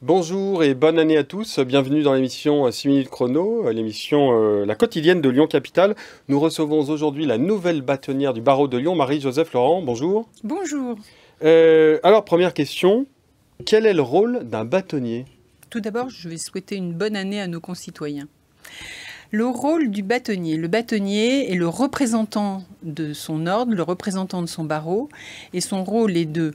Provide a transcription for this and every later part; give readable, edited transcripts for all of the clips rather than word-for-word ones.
Bonjour et bonne année à tous. Bienvenue dans l'émission 6 minutes chrono, l'émission la quotidienne de Lyon Capitale. Nous recevons aujourd'hui la nouvelle bâtonnière du barreau de Lyon, Marie-Joseph Laurent. Bonjour. Bonjour. Alors, première question, quel est le rôle d'un bâtonnier? Tout d'abord, je vais souhaiter une bonne année à nos concitoyens. Le rôle du bâtonnier. Le bâtonnier est le représentant de son ordre, le représentant de son barreau. Et son rôle est de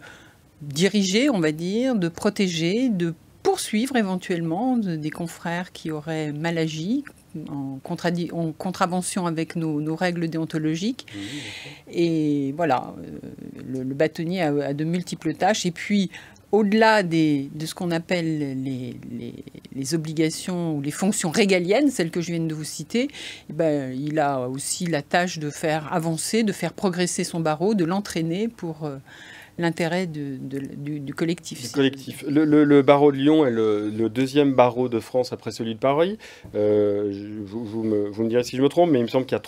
diriger, on va dire, de protéger, de poursuivre éventuellement des confrères qui auraient mal agi, en contravention avec nos règles déontologiques. Et voilà, le bâtonnier a de multiples tâches. Et puis, au-delà de ce qu'on appelle les obligations ou les fonctions régaliennes, celles que je viens de vous citer, eh ben, il a aussi la tâche de faire avancer, de faire progresser son barreau, de l'entraîner pour l'intérêt du collectif. Du collectif. Le barreau de Lyon est le deuxième barreau de France après celui de Paris. Vous me direz si je me trompe, mais il me semble qu'il y a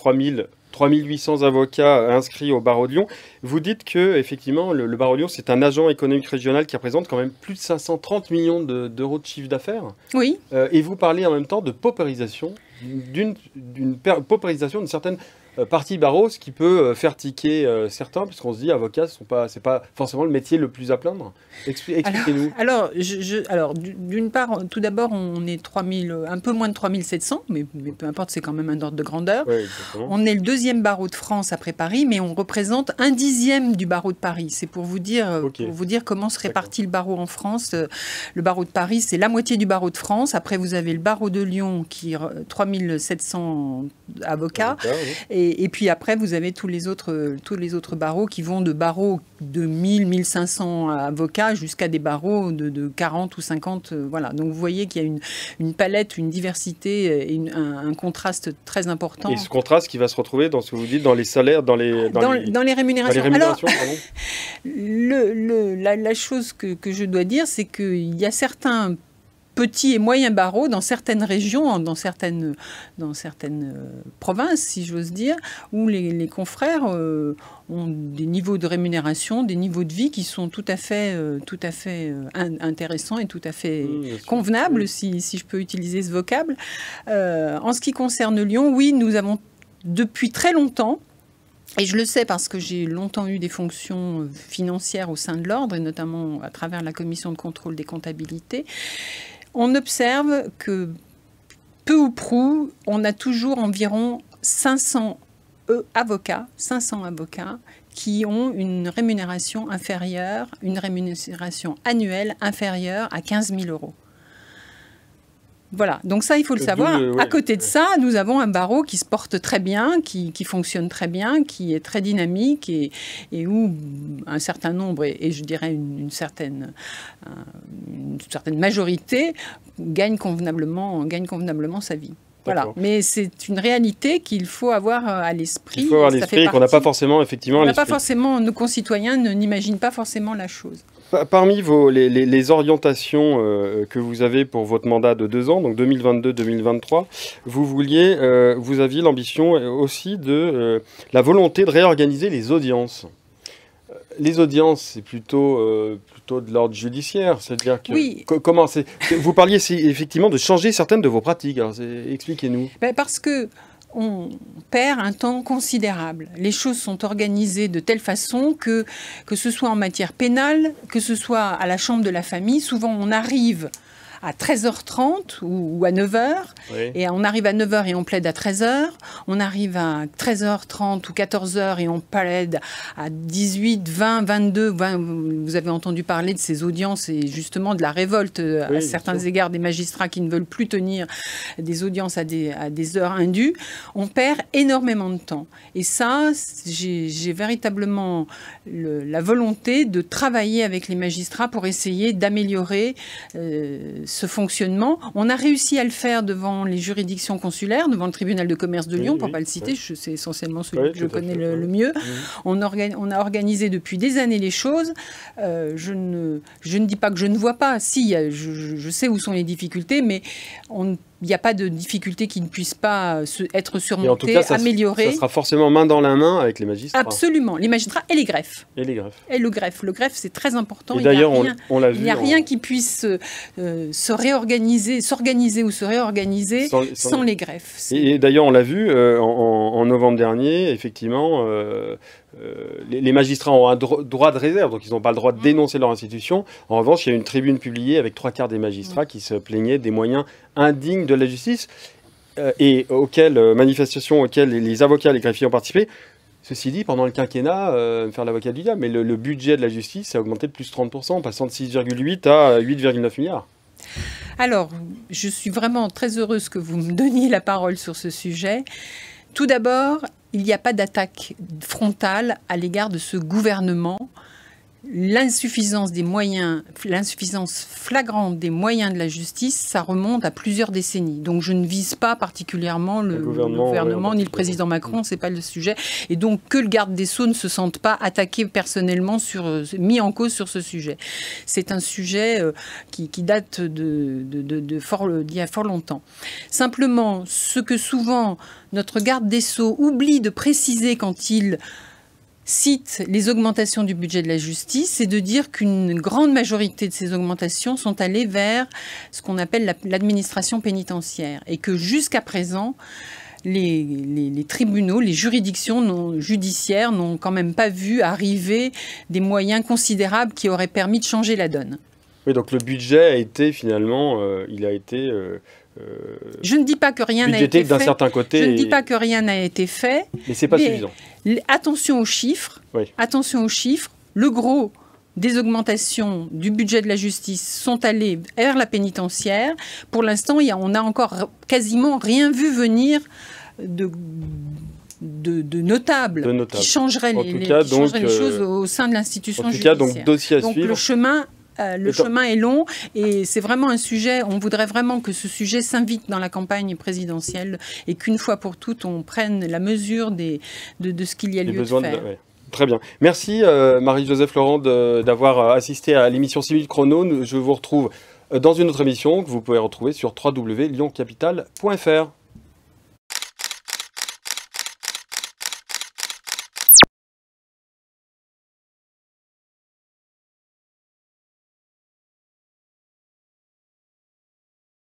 3800 avocats inscrits au barreau de Lyon. Vous dites que effectivement, le barreau de Lyon, c'est un agent économique régional qui représente quand même plus de 530 millions d'euros de chiffre d'affaires. Oui. Et vous parlez en même temps de paupérisation, d'une paupérisation d'une certaine partie barreau, ce qui peut faire tiquer certains, puisqu'on se dit avocat, c'est pas forcément le métier le plus à plaindre. Expliquez-nous. Alors, d'une part, tout d'abord, on est un peu moins de 3700, mais peu importe, c'est quand même un ordre de grandeur. Oui, exactement. On est le deuxième barreau de France après Paris, mais on représente 1/10 du barreau de Paris. C'est pour vous dire, comment se répartit le barreau en France. Le barreau de Paris, c'est la moitié du barreau de France. Après, vous avez le barreau de Lyon, qui est 3700 avocats. Et puis après, vous avez tous les autres barreaux qui vont de barreaux de 1500 avocats jusqu'à des barreaux de 40 ou 50. Voilà. Donc vous voyez qu'il y a une palette, une diversité et un contraste très important. Et ce contraste qui va se retrouver dans ce que vous dites, dans les salaires, dans les rémunérations. Alors, la chose que je dois dire, c'est qu'il y a certains petits et moyens barreaux dans certaines régions, dans certaines provinces, si j'ose dire, où les confrères ont des niveaux de rémunération, des niveaux de vie qui sont tout à fait intéressants et tout à fait convenables, si je peux utiliser ce vocable. En ce qui concerne Lyon, oui, nous avons depuis très longtemps, et je le sais parce que j'ai longtemps eu des fonctions financières au sein de l'ordre, et notamment à travers la commission de contrôle des comptabilités, on observe que, peu ou prou, on a toujours environ 500 avocats qui ont une rémunération annuelle inférieure à 15 000 euros. Voilà, donc ça, il faut le savoir. À côté de ça, nous avons un barreau qui se porte très bien, qui fonctionne très bien, qui est très dynamique et où un certain nombre, et je dirais une certaine majorité, gagne convenablement sa vie. Voilà, mais c'est une réalité qu'il faut avoir à l'esprit. Il faut avoir à l'esprit qu'on n'a pas forcément, effectivement, nos concitoyens n'imaginent pas forcément la chose. Parmi les orientations que vous avez pour votre mandat de 2 ans, donc 2022-2023, vous aviez l'ambition aussi de la volonté de réorganiser les audiences. Les audiences, c'est plutôt de l'ordre judiciaire, c'est-à-dire que oui. Vous parliez effectivement de changer certaines de vos pratiques. Alors, expliquez-nous. Parce que on perd un temps considérable. Les choses sont organisées de telle façon que ce soit en matière pénale, que ce soit à la chambre de la famille, souvent on arrive à 13h30 ou à 9h, oui. Et on arrive à 9h et on plaide à 13h, on arrive à 13h30 ou 14h et on plaide à 18, 20, 22, vous avez entendu parler de ces audiences et justement de la révolte à certains égards des magistrats qui ne veulent plus tenir des audiences à des heures indues, on perd énormément de temps. Et ça, j'ai véritablement la volonté de travailler avec les magistrats pour essayer d'améliorer ce fonctionnement. On a réussi à le faire devant les juridictions consulaires, devant le tribunal de commerce de Lyon, pour ne pas le citer, c'est essentiellement celui que je connais le mieux. On a organisé depuis des années les choses. Je ne dis pas que je ne vois pas. Si, je sais où sont les difficultés, mais on ne il n'y a pas de difficulté qui ne puisse pas être surmontée, en tout cas, améliorée. Ça sera forcément main dans la main avec les magistrats. Absolument, les magistrats et les greffes. Et les greffes. Et le greffe. Le greffe, c'est très important. Et d'ailleurs, on l'a vu. Il n'y a rien qui puisse s'organiser ou se réorganiser sans les greffes. Et d'ailleurs, on l'a vu en novembre dernier, effectivement, les magistrats ont un droit de réserve, donc ils n'ont pas le droit de dénoncer leur institution. En revanche, il y a une tribune publiée avec 3/4 des magistrats qui se plaignaient des moyens indignes de la justice et manifestations auxquelles les avocats, les greffiers ont participé. Ceci dit, pendant le quinquennat, faire l'avocat du diable, mais le budget de la justice a augmenté de plus de 30%, passant de 6,8 à 8,9 milliards. Alors, je suis vraiment très heureuse que vous me donniez la parole sur ce sujet. Tout d'abord, il n'y a pas d'attaque frontale à l'égard de ce gouvernement. L'insuffisance des moyens, l'insuffisance flagrante des moyens de la justice, ça remonte à plusieurs décennies. Donc je ne vise pas particulièrement le gouvernement ni le président Macron, c'est pas le sujet. Et donc que le garde des Sceaux ne se sente pas attaqué personnellement, mis en cause sur ce sujet. C'est un sujet qui date d'il y a fort longtemps. Simplement, ce que souvent notre garde des Sceaux oublie de préciser quand il cite les augmentations du budget de la justice, c'est de dire qu'une grande majorité de ces augmentations sont allées vers ce qu'on appelle l'administration pénitentiaire et que jusqu'à présent, les tribunaux, les juridictions judiciaires n'ont quand même pas vu arriver des moyens considérables qui auraient permis de changer la donne. Oui, donc le budget a été finalement, je ne dis pas que rien n'a été fait. D'un certain côté. Je ne dis pas que rien n'a été fait. Mais c'est pas suffisant. Attention aux chiffres. Oui. Attention aux chiffres. Le gros des augmentations du budget de la justice sont allées vers la pénitentiaire. Pour l'instant, on n'a encore quasiment rien vu venir de notable qui changerait les choses au sein de l'institution judiciaire. Donc dossier à suivre. Le chemin est long et c'est vraiment un sujet, on voudrait vraiment que ce sujet s'invite dans la campagne présidentielle et qu'une fois pour toutes, on prenne la mesure de ce qu'il y a lieu de faire. Très bien. Merci Marie-Joseph Laurent d'avoir assisté à l'émission 6 minutes chrono. Je vous retrouve dans une autre émission que vous pouvez retrouver sur www.lyoncapital.fr.